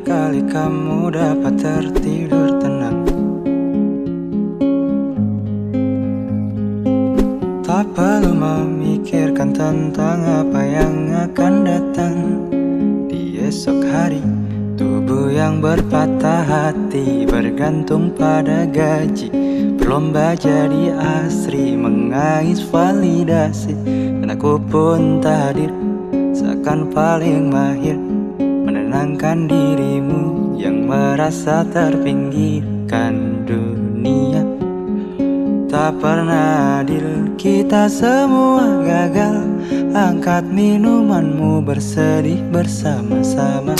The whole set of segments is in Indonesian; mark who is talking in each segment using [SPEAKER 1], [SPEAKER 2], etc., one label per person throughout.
[SPEAKER 1] kali kamu dapat tertidur tenang. Tak perlu memikirkan tentang apa yang akan datang di esok hari. Tubuh yang berpatah hati bergantung pada gaji, berlomba jadi asri mengais validasi. Dan aku pun tak hadir, seakan paling mahir menenangkan dirimu yang merasa terpinggirkan dunia. Tak pernah adil, kita semua gagal. Angkat minumanmu, bersedih bersama-sama.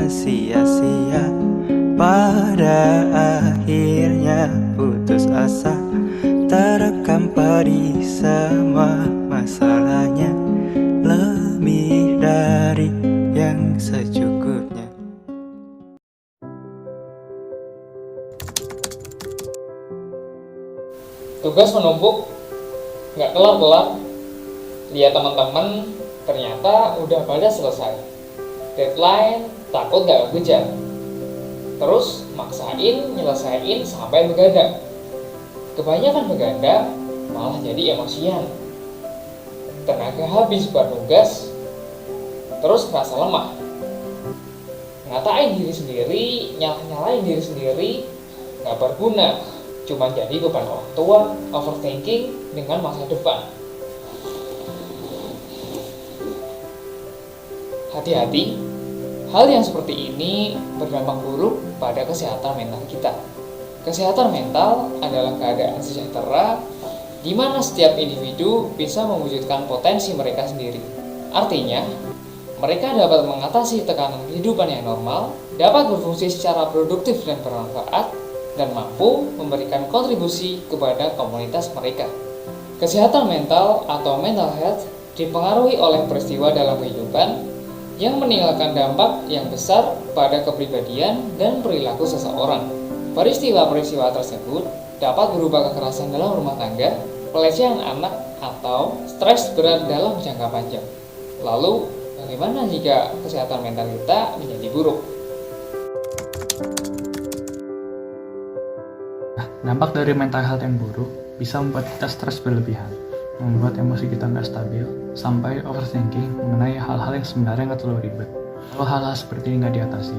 [SPEAKER 1] Sia-sia, pada akhirnya putus asa. Terekam pedih semua masalahnya, lebih dari yang secukupnya.
[SPEAKER 2] Tugas menumpuk, nggak kelar-kelar. Lihat teman-teman, ternyata udah pada selesai. Deadline takut nggak kekejar. Terus maksain nyelesain sampai begadang. Kebanyakan begadang malah jadi emosian. Tenaga habis buat tugas, terus merasa lemah. Ngatain diri sendiri, nyalain diri sendiri, nggak berguna. Cuma jadi beban orang tua, overthinking dengan masa depan. Hati-hati, hal yang seperti ini berdampak buruk pada kesehatan mental kita. Kesehatan mental adalah keadaan sejahtera di mana setiap individu bisa mewujudkan potensi mereka sendiri. Artinya, mereka dapat mengatasi tekanan kehidupan yang normal, dapat berfungsi secara produktif dan bermanfaat, dan mampu memberikan kontribusi kepada komunitas mereka. Kesehatan mental atau mental health dipengaruhi oleh peristiwa dalam kehidupan yang meninggalkan dampak yang besar pada kepribadian dan perilaku seseorang. Peristiwa-peristiwa tersebut dapat berupa kekerasan dalam rumah tangga, pelecehan anak, atau stres berat dalam jangka panjang. Lalu, bagaimana jika kesehatan mental kita menjadi buruk?
[SPEAKER 3] Dampak dari mental health yang buruk bisa membuat kita stres berlebihan, membuat emosi kita nggak stabil, sampai overthinking mengenai hal-hal yang sebenarnya nggak terlalu ribet. Kalau hal-hal seperti ini nggak diatasi,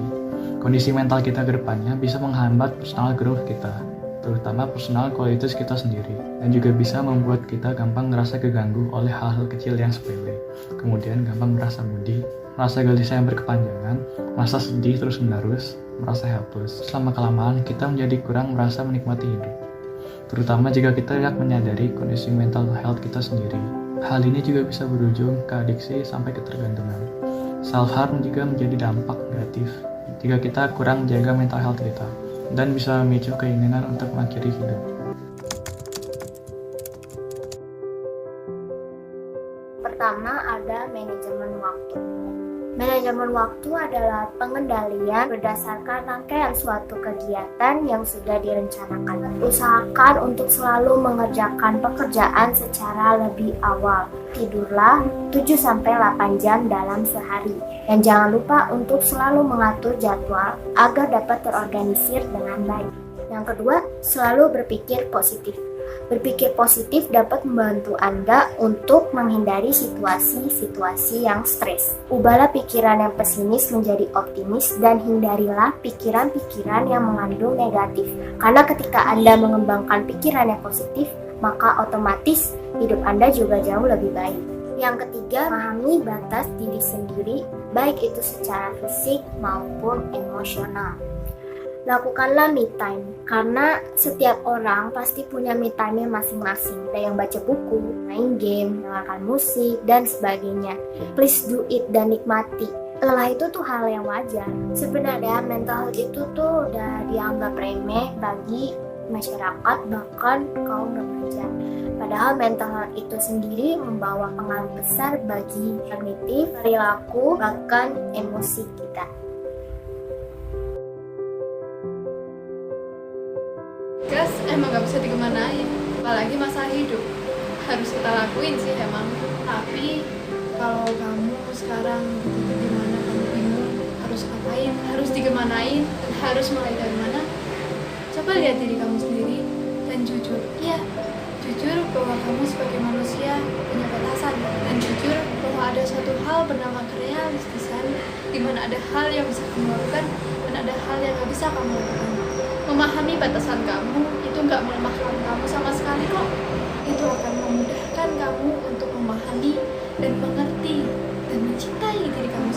[SPEAKER 3] kondisi mental kita ke depannya bisa menghambat personal growth kita, terutama personal qualities kita sendiri, dan juga bisa membuat kita gampang ngerasa keganggu oleh hal-hal kecil yang sepele, kemudian gampang merasa moody, merasa gelisah yang berkepanjangan, merasa sedih terus-menerus, merasa helpless. Selama-kelamaan kita menjadi kurang merasa menikmati hidup, terutama jika kita tidak menyadari kondisi mental health kita sendiri. Hal ini juga bisa berujung ke adiksi sampai ketergantungan. Self-harm juga menjadi dampak negatif jika kita kurang menjaga mental health kita, dan bisa memicu keinginan untuk mengakhiri hidup.
[SPEAKER 4] Pertama ada manajemen waktu. Manajemen waktu adalah pengendalian berdasarkan rangkaian suatu kegiatan yang sudah direncanakan. Usahakan untuk selalu mengerjakan pekerjaan secara lebih awal. Tidurlah 7-8 jam dalam sehari. Dan jangan lupa untuk selalu mengatur jadwal agar dapat terorganisir dengan baik. Yang kedua, selalu berpikir positif. Berpikir positif dapat membantu Anda untuk menghindari situasi-situasi yang stres. Ubahlah pikiran yang pesimis menjadi optimis dan hindarilah pikiran-pikiran yang mengandung negatif. Karena ketika Anda mengembangkan pikiran yang positif, maka otomatis hidup Anda juga jauh lebih baik. Yang ketiga, pahami batas diri sendiri, baik itu secara fisik maupun emosional. Lakukanlah me time, karena setiap orang pasti punya me time-nya masing-masing. Ada yang baca buku, main game, mendengarkan musik, dan sebagainya. Please do it dan nikmati. Lelah itu tuh hal yang wajar. Sebenarnya mental health itu tuh udah dianggap remeh bagi masyarakat, bahkan kaum remaja. Padahal mental health itu sendiri membawa pengaruh besar bagi kognitif, perilaku, bahkan emosi kita.
[SPEAKER 5] Gas emang gak bisa dikemanain, apalagi masalah hidup. Harus kita lakuin sih emang. Tapi kalau kamu sekarang di kemanain dan harus mulai dari mana, coba lihat diri kamu sendiri dan jujur. Iya, jujur bahwa kamu sebagai manusia punya batasan, dan jujur bahwa ada suatu hal bernama kerealistisan, di mana ada hal yang bisa kamu lakukan dan ada hal yang gak bisa kamu lakukan. Memahami batasan kamu itu gak melemahkan kamu sama sekali kok. Itu akan memudahkan kamu untuk memahami dan mengerti dan mencintai diri kamu